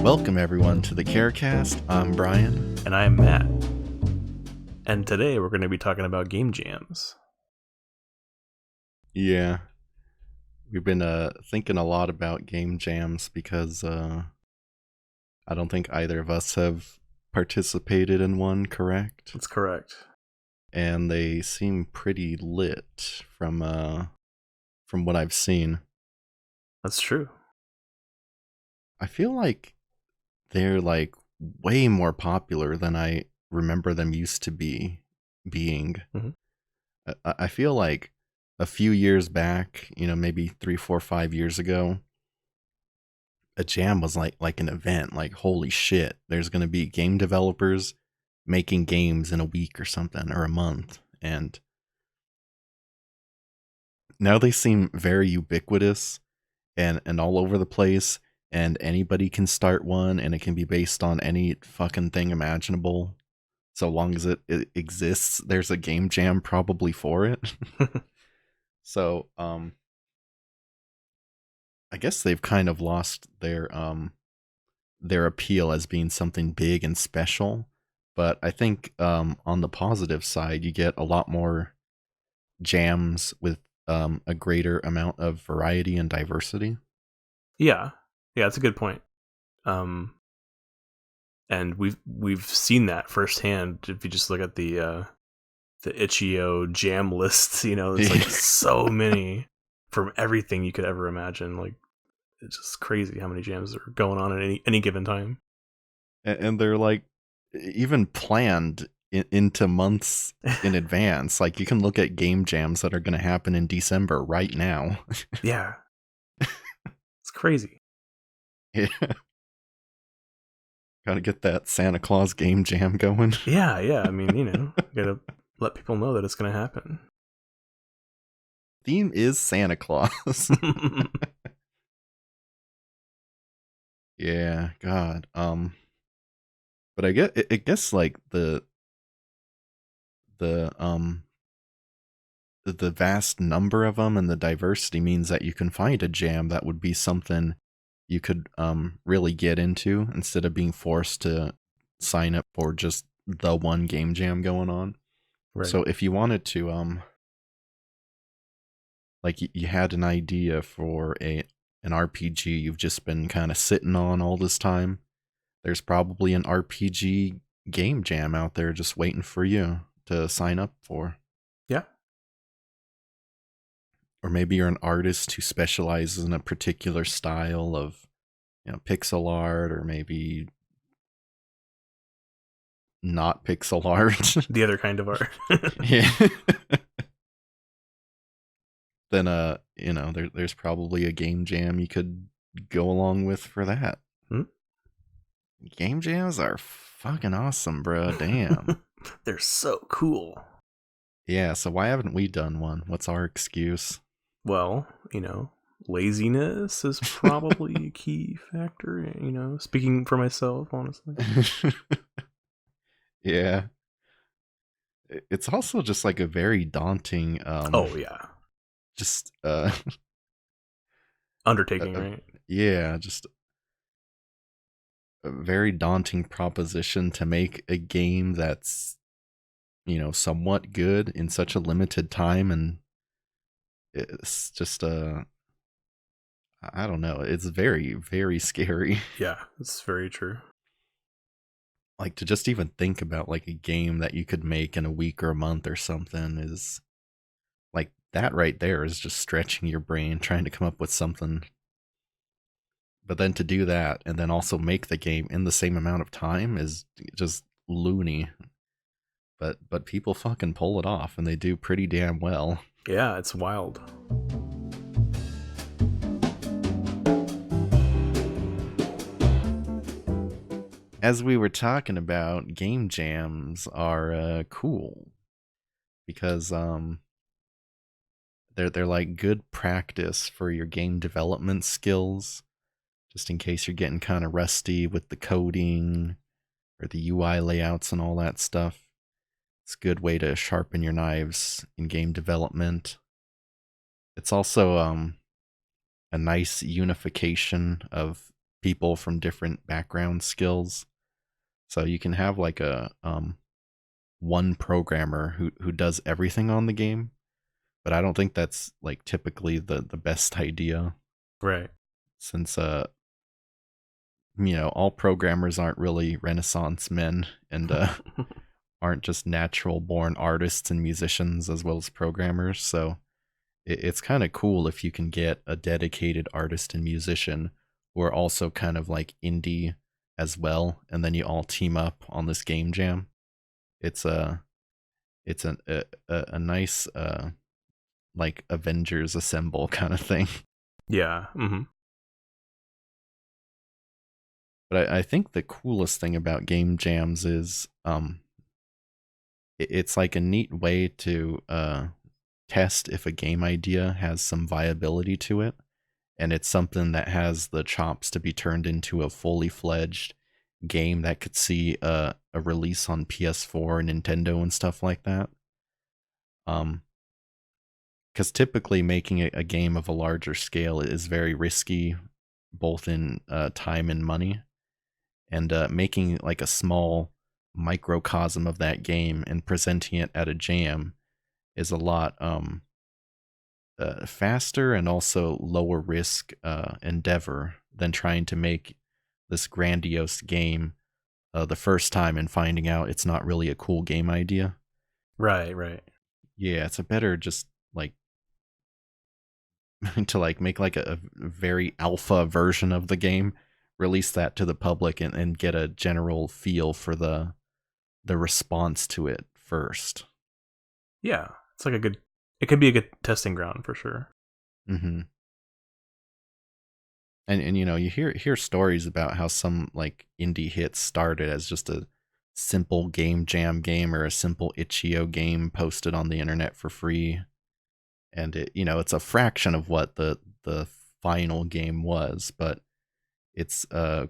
Welcome everyone to the CareCast. I'm Brian. And I'm Matt. And today we're going to be talking about game jams. Yeah, we've been thinking a lot about game jams because I don't think either of us have participated in one, correct? That's correct. And they seem pretty lit from what I've seen. That's true. I feel like they're like way more popular than I remember them used to being. Mm-hmm. I feel like a few years back, maybe 3, 4, 5 years ago, a jam was like an event. Like, holy shit, there's going to be game developers making games in a week or something, or a month. And now they seem very ubiquitous and all over the place. And anybody can start one, and it can be based on any fucking thing imaginable. So long as it exists, there's a game jam probably for it. So, I guess they've kind of lost their appeal as being something big and special. But I think on the positive side, you get a lot more jams with a greater amount of variety and diversity. Yeah, that's a good point. And we've seen that firsthand. If you just look at the itch.io jam lists, it's like so many from everything you could ever imagine. Like, it's just crazy how many jams are going on at any given time. And they're like even planned into months in advance. Like, you can look at game jams that are going to happen in December right now. Yeah, it's crazy. Yeah. Gotta get that Santa Claus game jam going. Yeah. I mean, gotta let people know that it's gonna happen. Theme is Santa Claus. Yeah, God. But I guess like the the vast number of them and the diversity means that you can find a jam that would be something you could really get into instead of being forced to sign up for just the one game jam going on. Right. So if you wanted to like you had an idea for an RPG you've just been kind of sitting on all this time, there's probably an RPG game jam out there just waiting for you to sign up for. Yeah. Or maybe you're an artist who specializes in a particular style of, pixel art, or maybe not pixel art. The other kind of art. Yeah. Then there's probably a game jam you could go along with for that. Game jams are fucking awesome, bro. Damn. They're so cool. Yeah, so why haven't we done one? What's our excuse? Well, laziness is probably a key factor, speaking for myself, honestly. Yeah. It's also just like a very daunting oh yeah. Just undertaking, right? Yeah, just a very daunting proposition to make a game that's somewhat good in such a limited time, and it's just I don't know, it's very, very scary. Yeah, it's very true. Like, to just even think about like a game that you could make in a week or a month or something is like, that right there is just stretching your brain trying to come up with something. But then to do that and then also make the game in the same amount of time is just loony. But people fucking pull it off, and they do pretty damn well. Yeah, it's wild. As we were talking about, game jams are cool because they're like good practice for your game development skills, just in case you're getting kind of rusty with the coding or the UI layouts and all that stuff. It's a good way to sharpen your knives in game development. It's also a nice unification of people from different background skills. So you can have like a one programmer who does everything on the game, but I don't think that's like typically the best idea, Right. since all programmers aren't really Renaissance men, and aren't just natural born artists and musicians as well as programmers. So it's kind of cool if you can get a dedicated artist and musician who are also kind of like indie as well, and then you all team up on this game jam. It's a it's a nice like Avengers Assemble kind of thing. Yeah. Mm-hmm. But I think the coolest thing about game jams is it's like a neat way to test if a game idea has some viability to it, and it's something that has the chops to be turned into a fully fledged game that could see a release on PS4 and Nintendo and stuff like that. Um, because typically making a game of a larger scale is very risky, both in time and money. And making like a small microcosm of that game and presenting it at a jam is a lot faster and also lower risk endeavor than trying to make this grandiose game the first time and finding out it's not really a cool game idea. Right. Right. Yeah, it's a better just like to like make like a very alpha version of the game, release that to the public, and get a general feel for the response to it first. Yeah. It's like a good. It could be a good testing ground for sure. Mm-hmm. And you hear stories about how some like indie hits started as just a simple game jam game or a simple itch.io game posted on the internet for free, and it's a fraction of what the final game was, but it's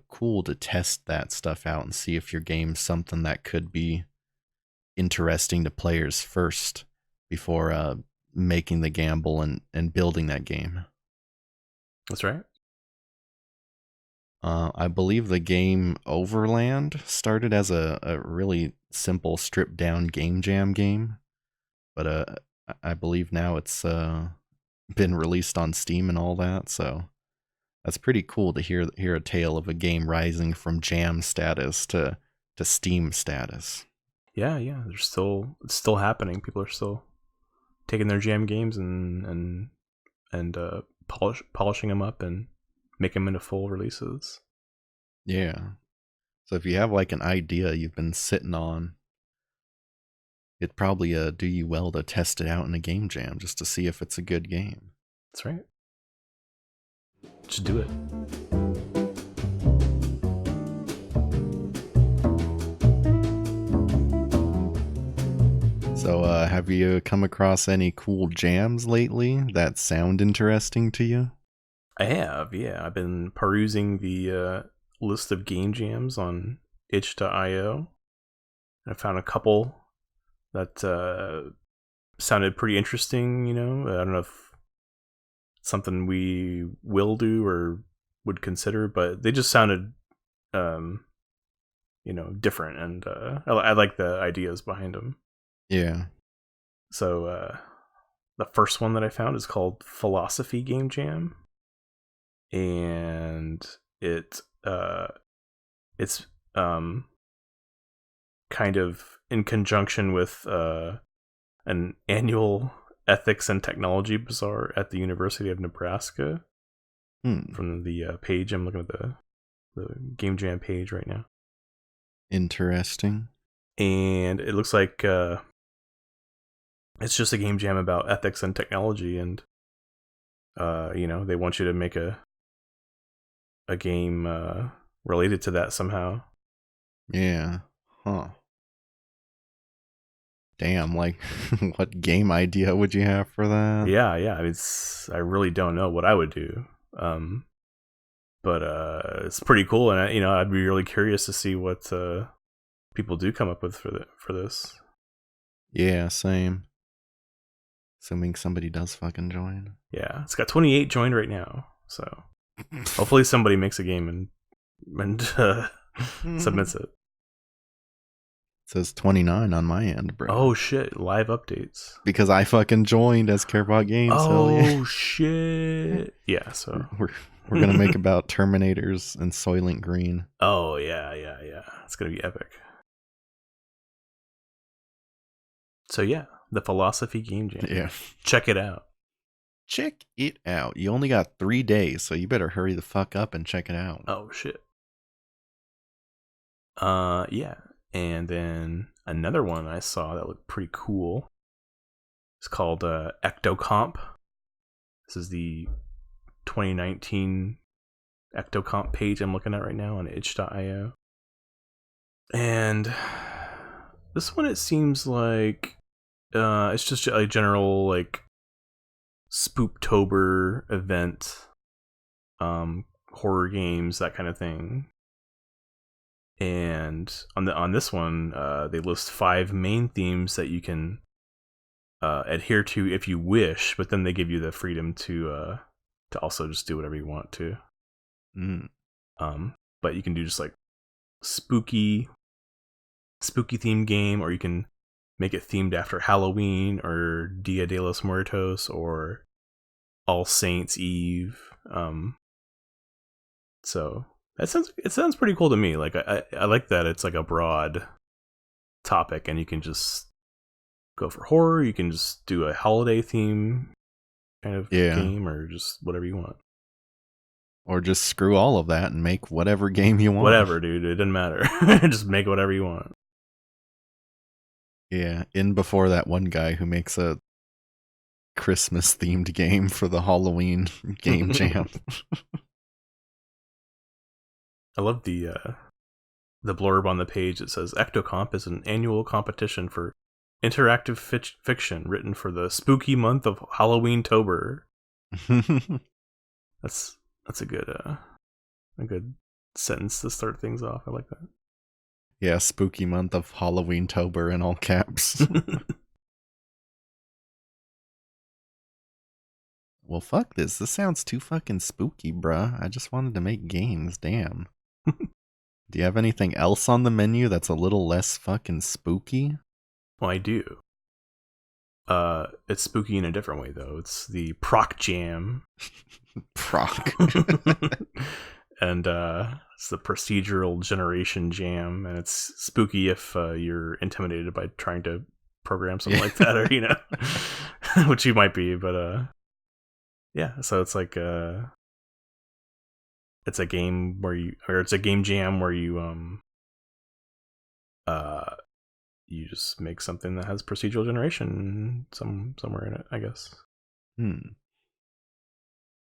cool to test that stuff out and see if your game's something that could be interesting to players first before making the gamble and building that game. That's right. I believe the game Overland started as a really simple stripped down game jam game, but I believe now it's been released on Steam and all that, so that's pretty cool to hear a tale of a game rising from jam status to Steam status. Yeah. Yeah. It's still happening. People are still taking their jam games and polishing them up and making them into full releases. Yeah. So if you have like an idea you've been sitting on, it'd probably do you well to test it out in a game jam just to see if it's a good game. That's right. Just do it. So have you come across any cool jams lately that sound interesting to you? I have, yeah. I've been perusing the list of game jams on itch.io. I found a couple that sounded pretty interesting, I don't know if it's something we will do or would consider, but they just sounded, different, and I like the ideas behind them. Yeah. So the first one that I found is called Philosophy Game Jam, and it's kind of in conjunction with an annual ethics and technology bazaar at the University of Nebraska. From the page, I'm looking at the game jam page right now. Interesting. And it looks like it's just a game jam about ethics and technology, and they want you to make a game related to that somehow. Yeah. Huh. Damn, like what game idea would you have for that? Yeah. I mean, I really don't know what I would do. But it's pretty cool, and I'd be really curious to see what people do come up with for this. Yeah, same. Assuming somebody does join. Yeah, it's got 28 joined right now, so hopefully somebody makes a game and and submits it. It says 29 on my end, bro. Oh shit! Live updates. Because I fucking joined as CareBot Games. Hell yeah. Oh shit! Yeah. So we're gonna make about Terminators and Soylent Green. Oh yeah. It's gonna be epic. So yeah, the Philosophy Game Jam. Yeah. Check it out. Check it out. You only got 3 days, so you better hurry the fuck up and check it out. Oh shit. Yeah. And then another one I saw that looked pretty cool. It's called Ectocomp. This is the 2019 Ectocomp page I'm looking at right now on itch.io. And this one, it seems like it's just a general like Spooktober event, horror games, that kind of thing. And on this one, they list 5 main themes that you can adhere to if you wish, but then they give you the freedom to also just do whatever you want to. But you can do just like spooky themed game, or you can make it themed after Halloween or Dia de los Muertos or All Saints Eve. So it sounds pretty cool to me. Like I like that it's like a broad topic, and you can just go for horror. You can just do a holiday theme kind of game, or just whatever you want. Or just screw all of that and make whatever game you want. Whatever, dude. It doesn't matter. Just make whatever you want. Yeah, in before that one guy who makes a Christmas themed game for the Halloween game jam. I love the blurb on the page. It says Ectocomp is an annual competition for interactive fiction written for the spooky month of Halloween-tober. That's a good sentence to start things off. I like that. Yeah, spooky month of Halloween-tober in all caps. Well, fuck this. This sounds too fucking spooky, bruh. I just wanted to make games, damn. Do you have anything else on the menu that's a little less fucking spooky? Well, I do. It's spooky in a different way, though. It's the Proc Jam. Proc. And it's the Procedural Generation Jam, and it's spooky if you're intimidated by trying to program something like that, or which you might be, but yeah. So it's like it's a game it's a game jam where you you just make something that has procedural generation somewhere in it, I guess.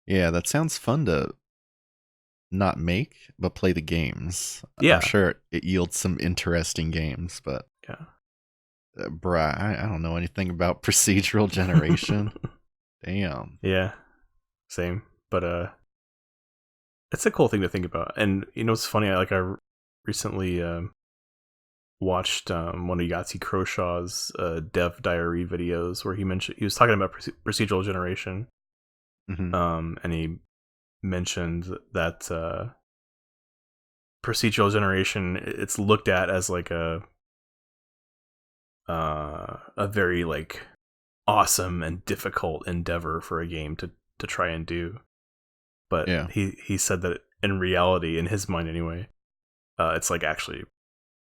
Yeah, that sounds fun to not make, but play the games. Yeah. I'm sure it yields some interesting games, but yeah. Bruh, I don't know anything about procedural generation. Damn. Yeah, same. But it's a cool thing to think about. And it's funny, I recently watched one of Yahtzee Crowshaw's dev diary videos where he was talking about procedural generation. Mm-hmm. And he mentioned that procedural generation, it's looked at as like a very like awesome and difficult endeavor for a game to try and do. But yeah. he said that in reality, in his mind anyway, it's like actually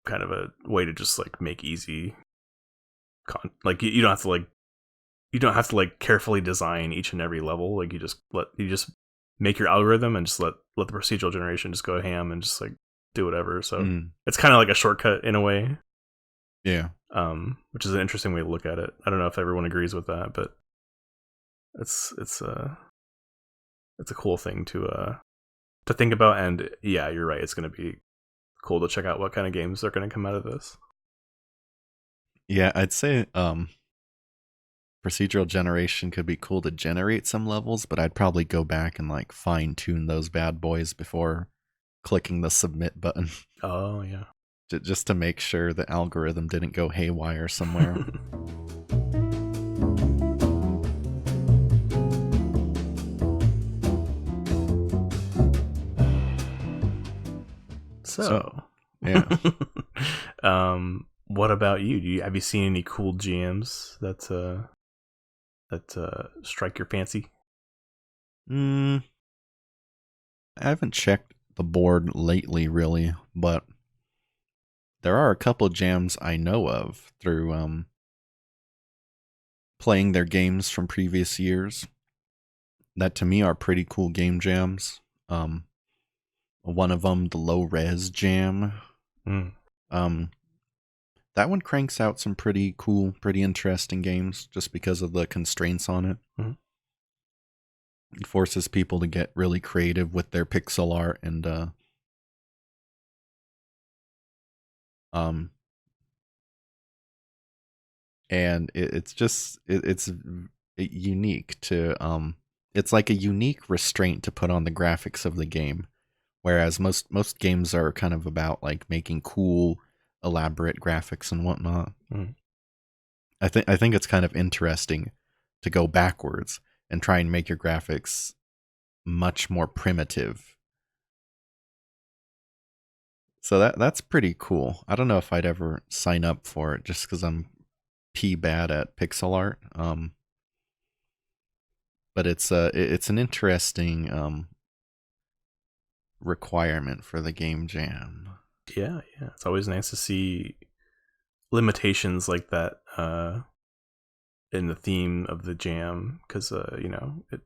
kind of a way to just like make easy like you don't have to like carefully design each and every level. Like you just make your algorithm and just let the procedural generation just go ham and just like do whatever. So it's kind of like a shortcut in a way. Yeah. Which is an interesting way to look at it. I don't know if everyone agrees with that, but it's a cool thing to think about. And yeah, you're right. It's going to be cool to check out what kind of games are going to come out of this. Yeah, I'd say procedural generation could be cool to generate some levels, but I'd probably go back and like fine tune those bad boys before clicking the submit button. Oh yeah. Just to make sure the algorithm didn't go haywire somewhere. So, yeah. what about you? Have you seen any cool jams that strike your fancy? I haven't checked the board lately, really, but there are a couple jams I know of through playing their games from previous years that to me are pretty cool game jams. One of them, the low res jam. Mm. That one cranks out some pretty cool, pretty interesting games just because of the constraints on it. Mm. It forces people to get really creative with their pixel art and it's just it's unique to it's like a unique restraint to put on the graphics of the game, whereas most games are kind of about like making cool elaborate graphics and whatnot. Mm. I think it's kind of interesting to go backwards and try and make your graphics much more primitive. So that's pretty cool. I don't know if I'd ever sign up for it just because I'm pee bad at pixel art. But it's an interesting requirement for the game jam. Yeah, it's always nice to see limitations like that in the theme of the jam, because it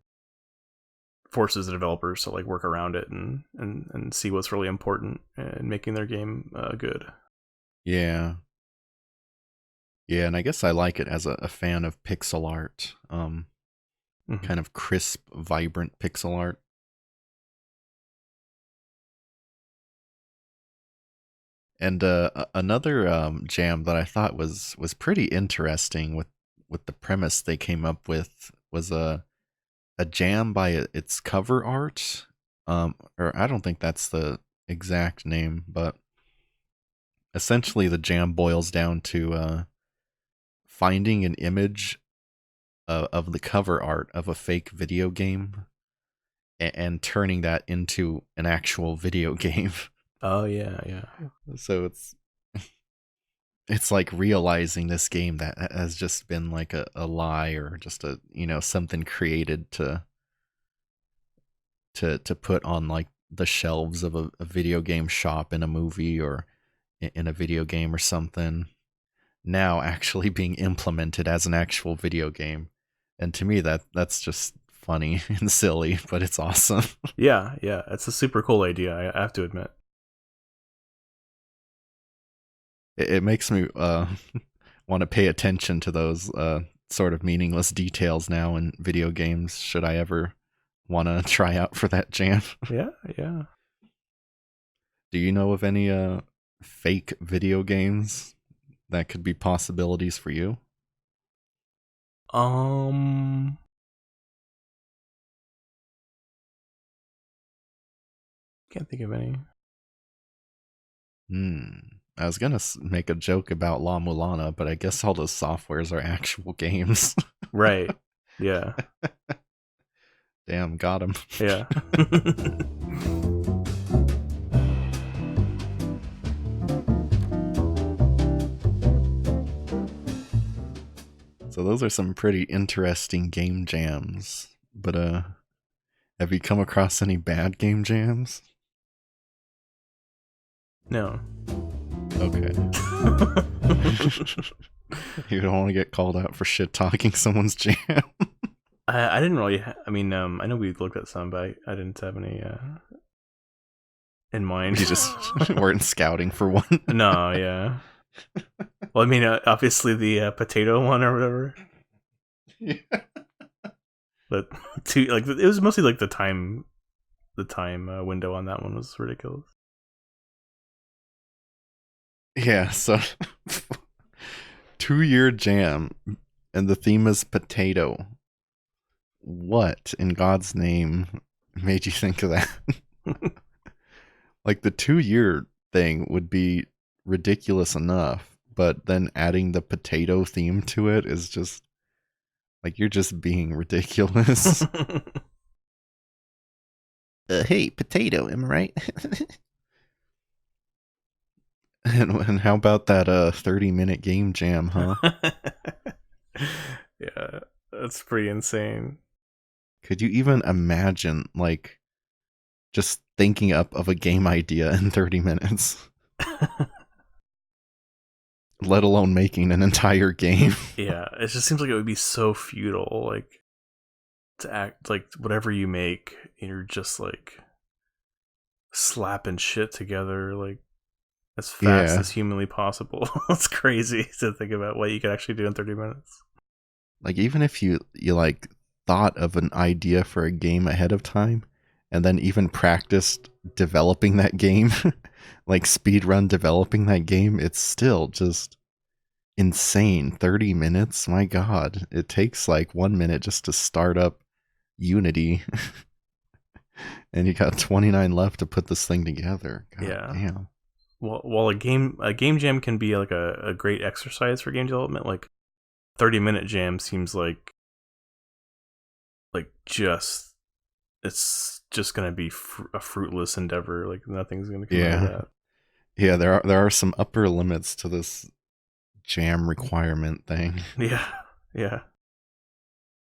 forces the developers to like work around it and see what's really important in making their game good. Yeah. Yeah, and I guess I like it as a fan of pixel art. Mm-hmm. Kind of crisp, vibrant pixel art. And another jam that I thought was pretty interesting with the premise they came up with was a jam by its cover art. Or I don't think that's the exact name, but essentially the jam boils down to finding an image of the cover art of a fake video game and turning that into an actual video game. Oh yeah. So it's like realizing this game that has just been like a lie or just a something created to put on like the shelves of a video game shop in a movie or in a video game or something, now actually being implemented as an actual video game. And to me that's just funny and silly, but it's awesome. Yeah, it's a super cool idea, I have to admit. It makes me want to pay attention to those sort of meaningless details now in video games should I ever want to try out for that jam. Yeah. Do you know of any fake video games that could be possibilities for you? Can't think of any. I was gonna make a joke about La Mulana, but I guess all those softwares are actual games. Right. Yeah. Damn, got him. Yeah. So those are some pretty interesting game jams. But have you come across any bad game jams? No. Okay. You don't want to get called out for shit talking someone's jam. I didn't really. I mean, I know we looked at some, but I didn't have any in mind. You just weren't scouting for one. No, yeah. Well, I mean, obviously the potato one or whatever. Yeah. But it was mostly like the time window on that one was ridiculous. Yeah, so 2-year jam, and the theme is potato. What in God's name made you think of that? Like the 2-year thing would be ridiculous enough, but then adding the potato theme to it is just like you're just being ridiculous. Hey, potato, am I right? And how about that 30-minute game jam, huh? Yeah, that's pretty insane. Could you even imagine, like, just thinking up of a game idea in 30 minutes, let alone making an entire game? Yeah, it just seems like it would be so futile, like to act like whatever you make, you're just like slapping shit together like as fast Yeah. as humanly possible. It's crazy to think about what you could actually do in 30 minutes. Like, even if you like thought of an idea for a game ahead of time and then even practiced developing that game, like speed run developing that game, it's still just insane. 30 minutes, my god. It takes like 1 minute just to start up Unity, and you got 29 left to put this thing together. God Yeah. damn. Well, while a game jam can be like a great exercise for game development, like 30-minute jam seems like just it's just gonna be a fruitless endeavor. Like nothing's gonna come out of Yeah. that. Yeah, there are some upper limits to this jam requirement thing. Yeah, yeah,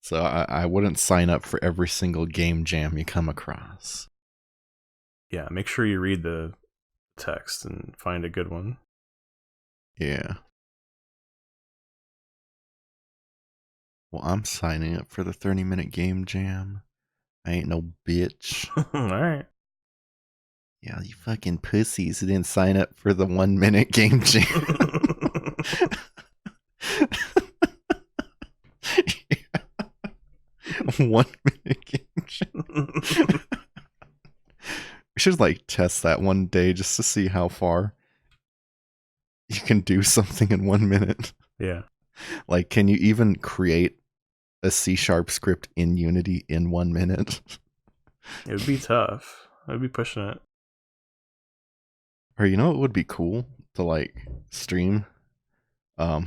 So I wouldn't sign up for every single game jam you come across. yeah. Make sure you read the text and find a good one. Yeah. Well, I'm signing up for the 30-minute game jam. I ain't no bitch. All right. Yeah, you fucking pussies who didn't sign up for the 1 minute game jam. Yeah. 1 minute game jam. We should like test that one day just to see how far you can do something in 1 minute. Yeah, Like, can you even create a C# script in Unity in 1 minute? it would be tough. I'd be pushing it. Or you know what would be cool to like stream? Um,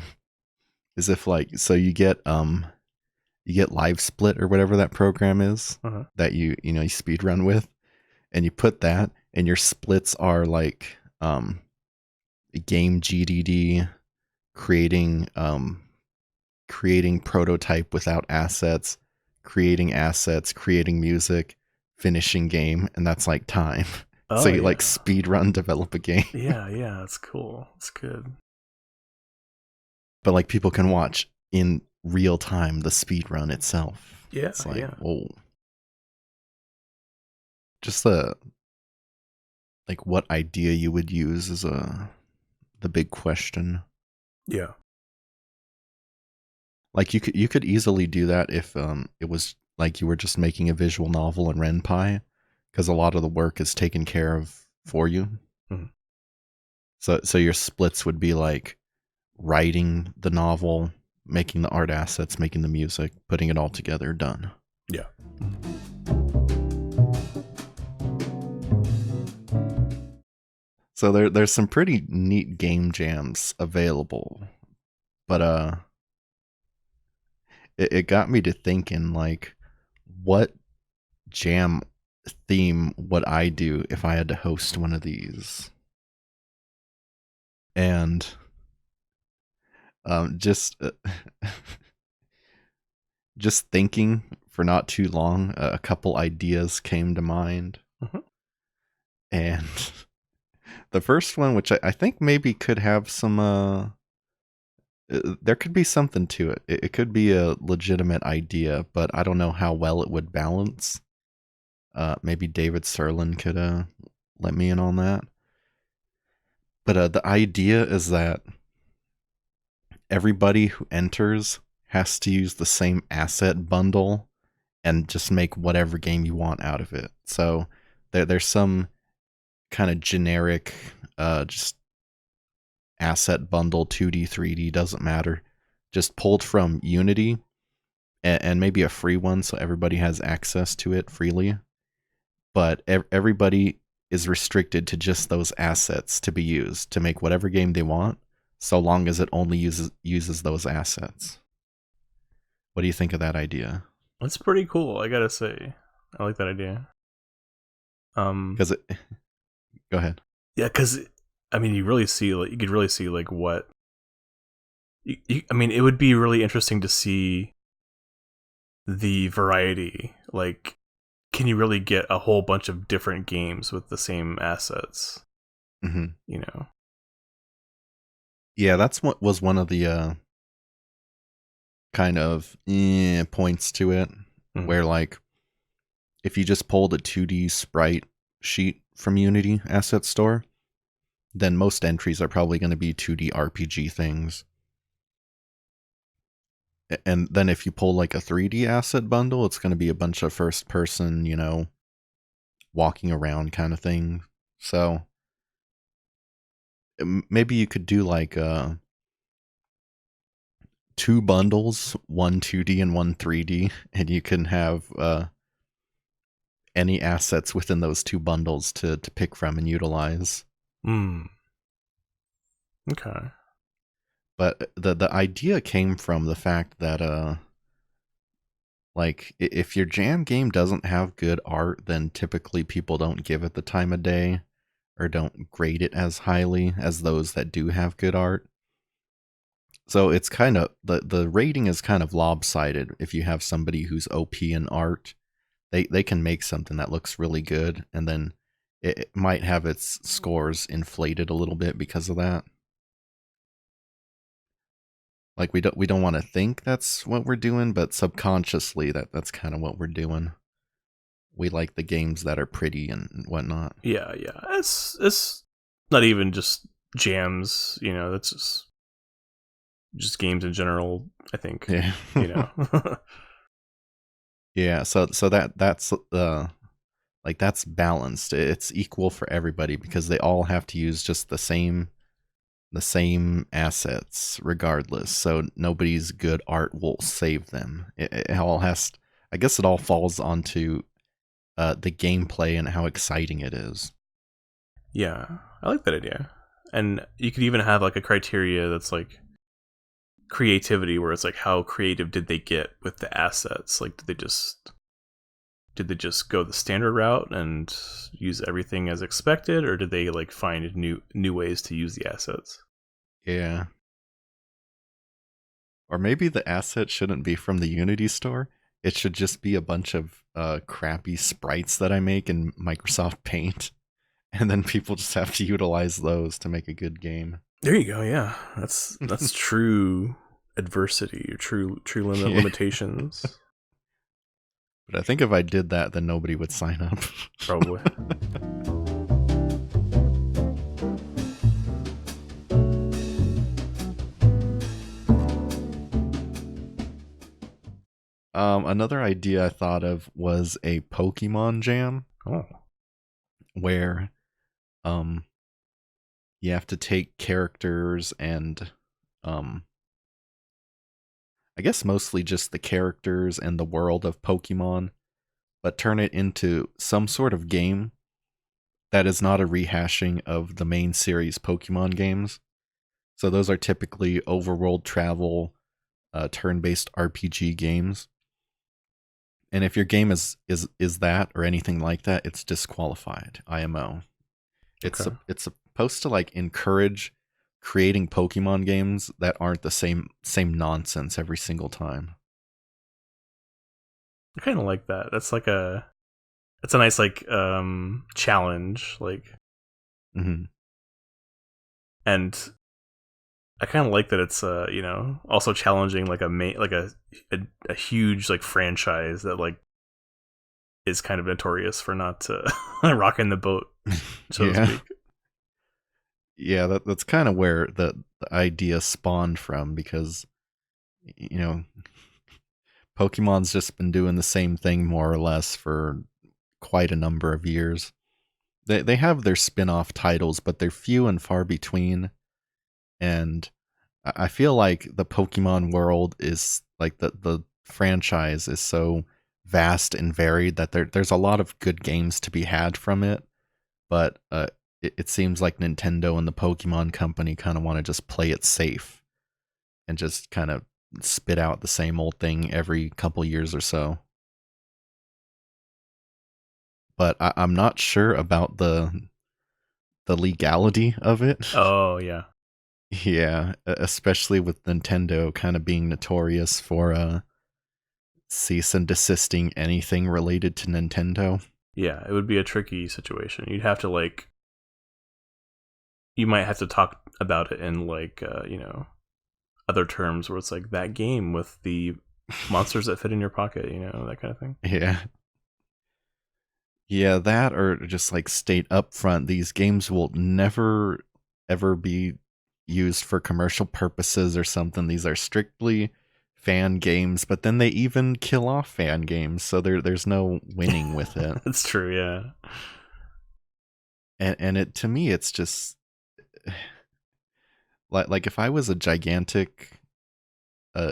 is if like so you get live split or whatever that program is Uh-huh. that you know you speed run with, and you put that, and your splits are like game GDD, creating creating prototype without assets, creating assets, creating music, finishing game, and that's like time. So Oh you like yeah, speed run develop a game. yeah. That's cool. That's good. But like people can watch in real time the speed run itself. Yeah, It's like, yeah, whoa. Just what idea you would use is the big question. yeah. Like you could easily do that if it was like you were just making a visual novel in RenPy, because a lot of the work is taken care of for you. Mhm. So your splits would be like writing the novel, making the art assets, making the music, putting it all together, done. Yeah. So there's some pretty neat game jams available, but it got me to thinking, like, what jam theme would I do if I had to host one of these? And just just thinking for not too long, a couple ideas came to mind, Mhm. and the first one, which I think maybe could have some there could be something to it. It could be a legitimate idea, but I don't know how well it would balance. Maybe David Serlin could let me in on that. But the idea is that everybody who enters has to use the same asset bundle and just make whatever game you want out of it. So there's some kind of generic just asset bundle, 2D, 3D, doesn't matter, just pulled from Unity, and maybe a free one so everybody has access to it freely. But everybody is restricted to just those assets to be used to make whatever game they want, so long as it only uses those assets. What do you think of that idea? That's pretty cool. I gotta say, I like that idea. Because it, go ahead. Yeah, because I mean, you could really see like what. I mean, it would be really interesting to see the variety. Like, can you really get a whole bunch of different games with the same assets? Hmm. You know. Yeah, that's what was one of the kind of points to it, Mm. where like if you just pulled a 2D sprite sheet from Unity Asset Store, then most entries are probably going to be 2D RPG things. And then if you pull like a 3D asset bundle, it's going to be a bunch of first person, walking around kind of thing. So maybe you could do like two bundles, one 2D and one 3D, and you can have any assets within those two bundles to pick from and utilize. Mm. Okay. But the idea came from the fact that like if your jam game doesn't have good art, then typically people don't give it the time of day or don't grade it as highly as those that do have good art. So it's kind of the rating is kind of lopsided. If you have somebody who's OP in art, they can make something that looks really good, and then it might have its scores inflated a little bit because of that. Like we don't want to think that's what we're doing, but subconsciously that's kind of what we're doing. We like the games that are pretty and whatnot. Yeah, yeah. It's not even just jams. You know, that's just games in general. I think. Yeah. You know. Yeah, so that's like that's balanced. It's equal for everybody because they all have to use just the same assets regardless. So nobody's good art will save them. It all has I guess it all falls onto the gameplay and how exciting it is. Yeah, I like that idea. And you could even have like a criteria that's like creativity, where it's like how creative did they get with the assets? Like, did they just go the standard route and use everything as expected, or did they like find new ways to use the assets? Yeah. Or maybe the asset shouldn't be from the Unity store. It should just be a bunch of crappy sprites that I make in Microsoft Paint. And then people just have to utilize those to make a good game. There you go. Yeah, that's true adversity, or true Yeah. limitations. But I think if I did that, then nobody would sign up. Probably. Another idea I thought of was a Pokemon Jam Oh, where um, you have to take characters and um, I guess mostly just the characters and the world of Pokemon, but turn it into some sort of game that is not a rehashing of the main series Pokemon games. So those are typically overworld travel, turn-based RPG games. And if your game is that or anything like that, it's disqualified. IMO. okay. It's supposed to like encourage creating Pokemon games that aren't the same nonsense every single time. I kind of like that. It's a nice like challenge, like, Hmm. and I kind of like that it's also challenging like a huge like franchise that like is kind of notorious for not rocking the boat, so to Yeah, speak. yeah. That's kind of where the idea spawned from because you know Pokemon's just been doing the same thing more or less for quite a number of years. They have their spin-off titles, but they're few and far between. And I feel like the Pokemon world is like the franchise is so vast and varied that there's a lot of good games to be had from it. But it seems like Nintendo and the Pokemon company kind of want to just play it safe and just kind of spit out the same old thing every couple years or so. But I'm not sure about the legality of it. Oh yeah, Yeah, especially with Nintendo kind of being notorious for cease and desisting anything related to Nintendo. yeah. It would be a tricky situation. You'd have to like, you might have to talk about it in like, other terms where it's like that game with the monsters that fit in your pocket, that kind of thing. Yeah. Yeah, that or just like state up front, these games will never ever be used for commercial purposes or something. These are strictly fan games, but then they even kill off fan games, so there's no winning with it. That's true. Yeah. And it to me it's just like if I was a gigantic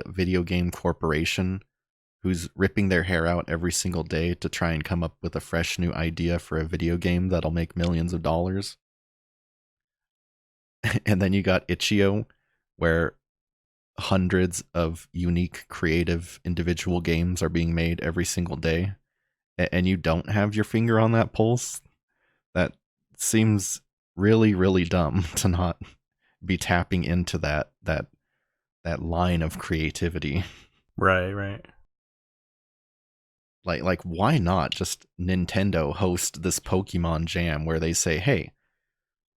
video game corporation who's ripping their hair out every single day to try and come up with a fresh new idea for a video game that'll make millions of dollars. And then you got Itch.io, where hundreds of unique, creative, individual games are being made every single day, and you don't have your finger on that pulse. That seems really, really dumb to not be tapping into that line of creativity. Right. Right. Like why not just Nintendo host this Pokemon Jam where they say, hey,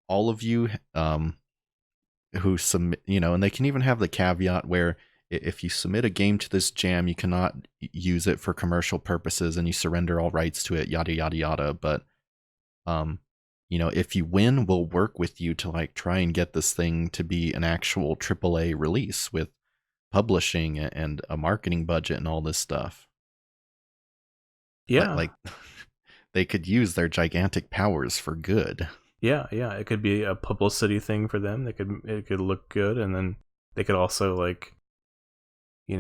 all of you who submit, and they can even have the caveat where if you submit a game to this jam, you cannot use it for commercial purposes and you surrender all rights to it, yada, yada, yada. But, if you win, we'll work with you to like try and get this thing to be an actual AAA release with publishing and a marketing budget and all this stuff. Yeah. Like they could use their gigantic powers for good. Yeah. Yeah. It could be a publicity thing for them. It could look good, and then they could also like, it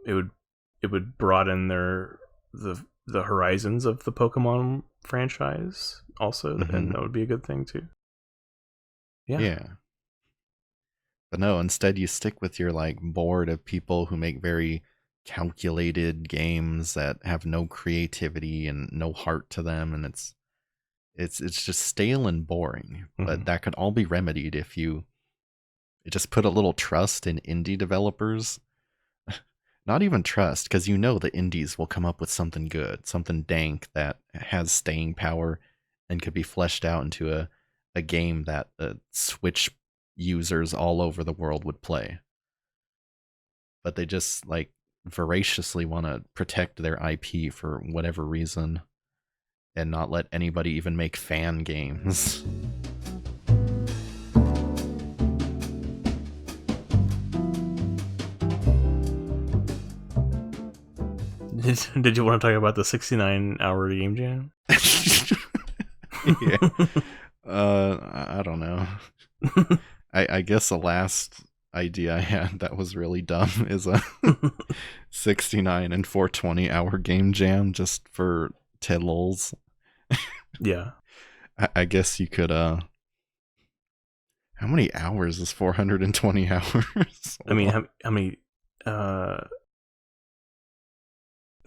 would broaden the horizons of the Pokemon franchise also, and that would be a good thing too. Yeah. Yeah. But no, instead you stick with your like board of people who make very calculated games that have no creativity and no heart to them, and it's just stale and boring. But that could all be remedied if you just put a little trust in indie developers. Not even trust, because the indies will come up with something good, something dank that has staying power and could be fleshed out into a game that Switch users all over the world would play. But they just like voraciously want to protect their IP for whatever reason and not let anybody even make fan games. Did you want to talk about the 69-hour game jam? Yeah. I don't know. I guess the last idea I had that was really dumb is a 69 and 420-hour game jam just for tiddles. Yeah. I guess you could how many hours is 420 hours? I mean, how many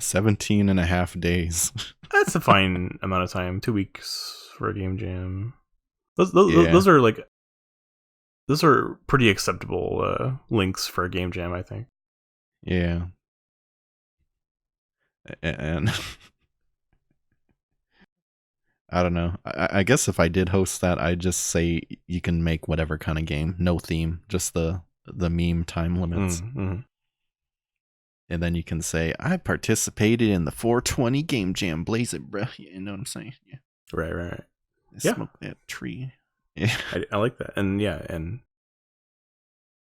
17 and a half days. that's a fine amount of time. 2 weeks for a game jam. Yeah. Those are pretty acceptable links for a game jam, I think. Yeah. And I don't know. I guess if I did host that, I'd just say you can make whatever kind of game, no theme, just the meme time limits. Mm-hmm. And then you can say, I participated in the 420 game jam. Blaze it, bruh. You know what I'm saying? Yeah. Right. Smoke that tree. Yeah. I like that. And yeah, and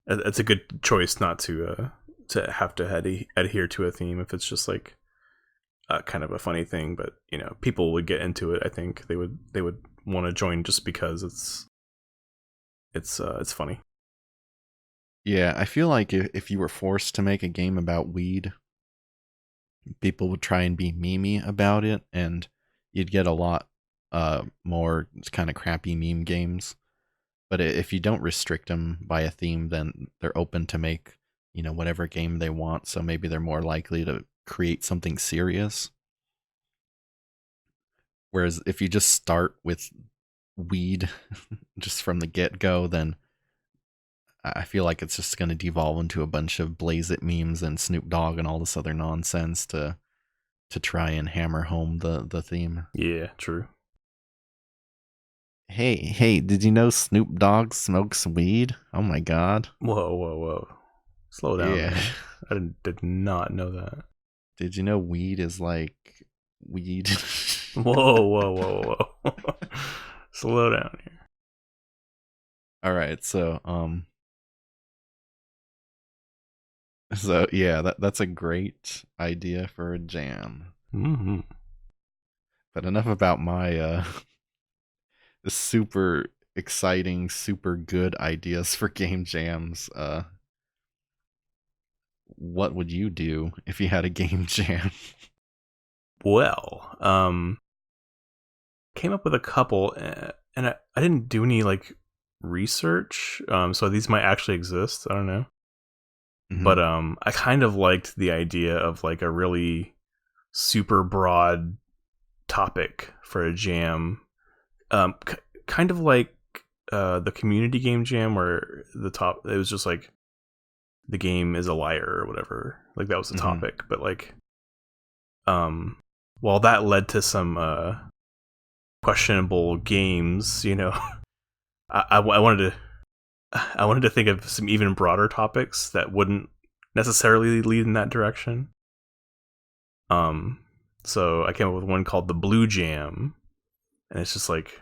it's a good choice not to have to adhere to a theme if it's just like kind of a funny thing. But people would get into it. I think they would want to join just because it's funny. Yeah, I feel like if you were forced to make a game about weed, people would try and be memey about it, and you'd get a lot more kind of crappy meme games. But if you don't restrict them by a theme, then they're open to make, whatever game they want. So maybe they're more likely to create something serious. Whereas if you just start with weed just from the get-go, then I feel like it's just going to devolve into a bunch of Blaze It memes and Snoop Dogg and all this other nonsense to try and hammer home the theme. Yeah, true. Hey, did you know Snoop Dogg smokes weed? Oh my god. Whoa. Slow down Yeah. there. Did not know that. Did you know weed is like weed? Whoa. Slow down here. All right, so yeah, that's a great idea for a jam. Mm-hmm. But enough about my super exciting, super good ideas for game jams. What would you do if you had a game jam? Well, came up with a couple, and I didn't do any like research, so these might actually exist. I don't know, but I kind of liked the idea of like a really super broad topic for a jam, kind of like the community game jam where it was just like the game is a liar or whatever, like that was the topic, but like while that led to some questionable games, you know, I wanted to think of some even broader topics that wouldn't necessarily lead in that direction. So I came up with one called the Blue Jam, and it's just like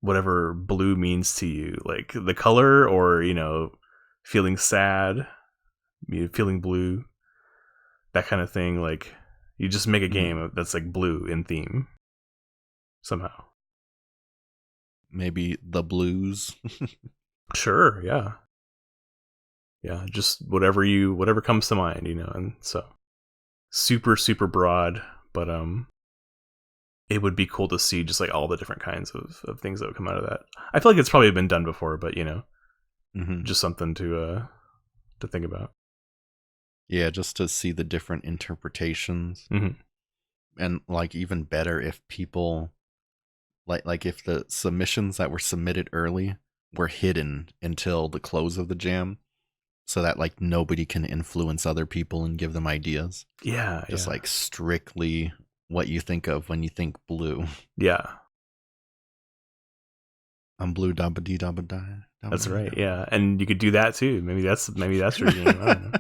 whatever blue means to you, like the color, or you know, feeling sad, feeling blue, that kind of thing. Like you just make a game that's like blue in theme somehow. Maybe the blues. Sure, yeah, just whatever comes to mind, you know. And so super broad, but it would be cool to see just like all the different kinds of things that would come out of that. I feel like it's probably been done before, but you know, just something to think about. Yeah, just to see the different interpretations. And like even better if people like if the submissions that were submitted early were hidden until the close of the jam, so that like nobody can influence other people and give them ideas. Yeah, just like strictly what you think of when you think blue. Yeah, I'm blue, dabba dee dabba die. That's right. Yeah, and you could do that too. Maybe that's your game. I don't know.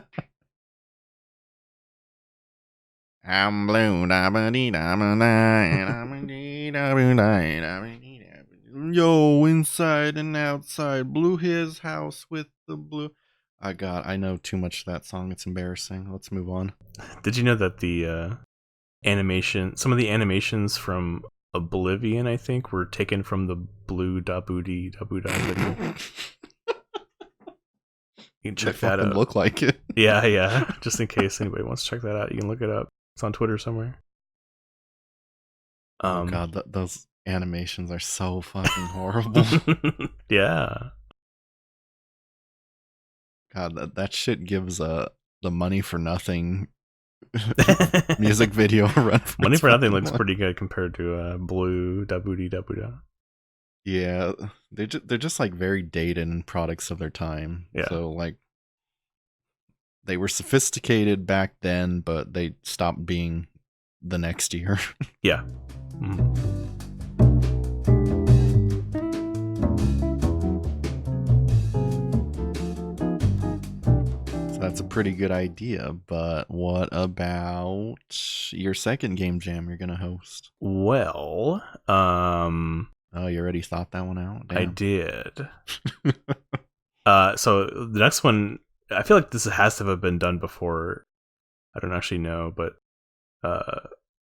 I'm blue, dabba dee dabba die. Yo, inside and outside, blew his house with the blue. God, I know too much of that song. It's embarrassing. Let's move on. Did you know that the some of the animations from Oblivion, I think, were taken from the Blue Da Booty Da Boo Da video? You can check that out. Look like it. Yeah. Just in case anybody wants to check that out, you can look it up. It's on Twitter somewhere. Oh god, those animations are so fucking horrible. Yeah. God, that shit gives the money for nothing music video a run. Money for Nothing looks pretty good compared to Blue Da Booty Da Boo Da. Yeah, they're just like very dated and products of their time. Yeah. So like they were sophisticated back then, but they stopped being the next year. Yeah. So that's a pretty good idea, but what about your second game jam you're gonna host? Well, oh, you already thought that one out? Damn. I did. So the next one, I feel like this has to have been done before. I don't actually know, but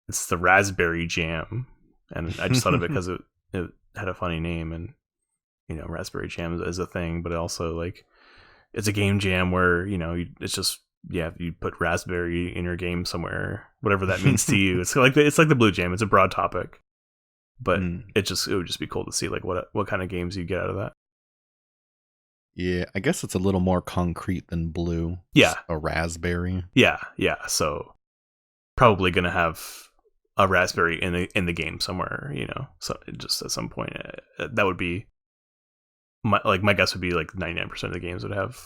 it's the Raspberry Jam, and I just thought of it because it had a funny name, and you know, Raspberry Jam is a thing, but also like it's a game jam where you know it's just you put raspberry in your game somewhere, whatever that means to you. It's like the Blue Jam. It's a broad topic, but it would just be cool to see like what kind of games you get out of that. Yeah, I guess it's a little more concrete than blue. Yeah, a raspberry. Yeah. So probably gonna have a Raspberry in the game somewhere, you know. So just at some point, that would be my guess would be like 99% of the games would have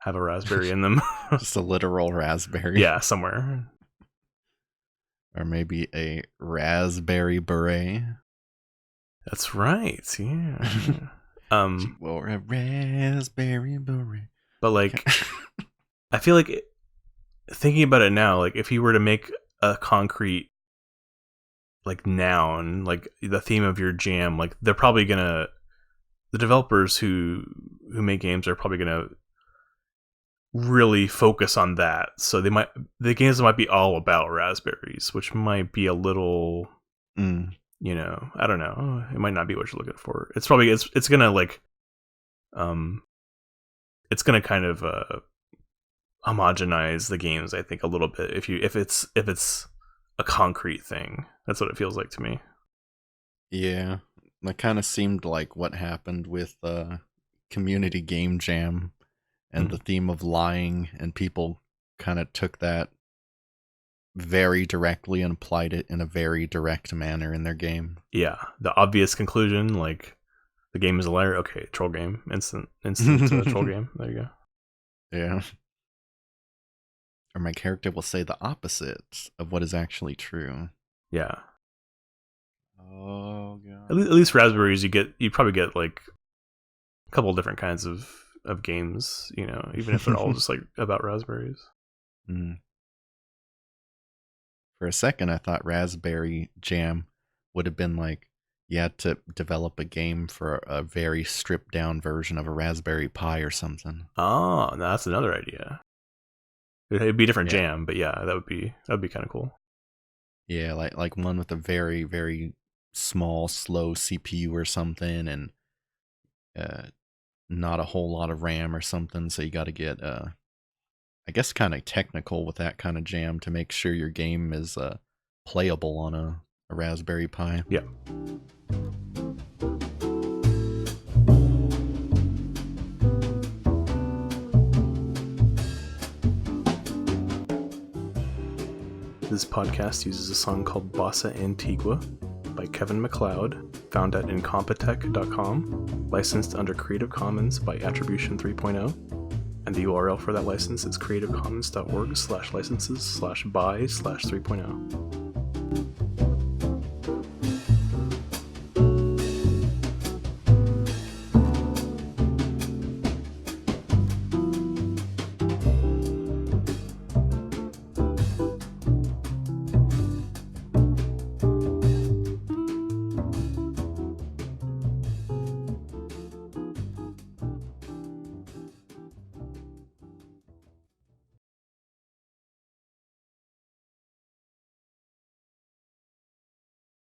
a Raspberry in them. Just a literal raspberry. Yeah, somewhere. Or maybe a raspberry beret. That's right. Yeah. She wore a raspberry beret. But like, I feel like thinking about it now, like if you were to make a concrete like noun, like the theme of your jam, like they're probably gonna, the developers who make games are probably gonna really focus on that. So the games might be all about raspberries, which might be a little, you know, I don't know. It might not be what you're looking for. It's probably it's gonna like, it's gonna kind of homogenize the games, I think, a little bit if it's a concrete thing. That's what it feels like to me. Yeah, that kind of seemed like what happened with Community Game Jam and the theme of lying, and people kind of took that very directly and applied it in a very direct manner in their game. Yeah, the obvious conclusion, like the game is a liar. Okay, troll game, instant troll game. There you go. Yeah. Or my character will say the opposite of what is actually true. Yeah. Oh god. At least raspberries, you probably get like a couple different kinds of games, you know, even if they're all just like about raspberries. For a second, I thought Raspberry Jam would have been like you had to develop a game for a very stripped down version of a Raspberry Pi or something. Oh, that's another idea. It'd be a different jam, but yeah, that would be kind of cool. Yeah, like one with a very, very small, slow CPU or something, and not a whole lot of RAM or something. So you got to get, I guess, kind of technical with that kind of jam to make sure your game is playable on a Raspberry Pi. Yeah. This podcast uses a song called Bossa Antigua by Kevin MacLeod, found at incompetech.com, licensed under Creative Commons by Attribution 3.0, and the URL for that license is creativecommons.org/licenses/by/3.0.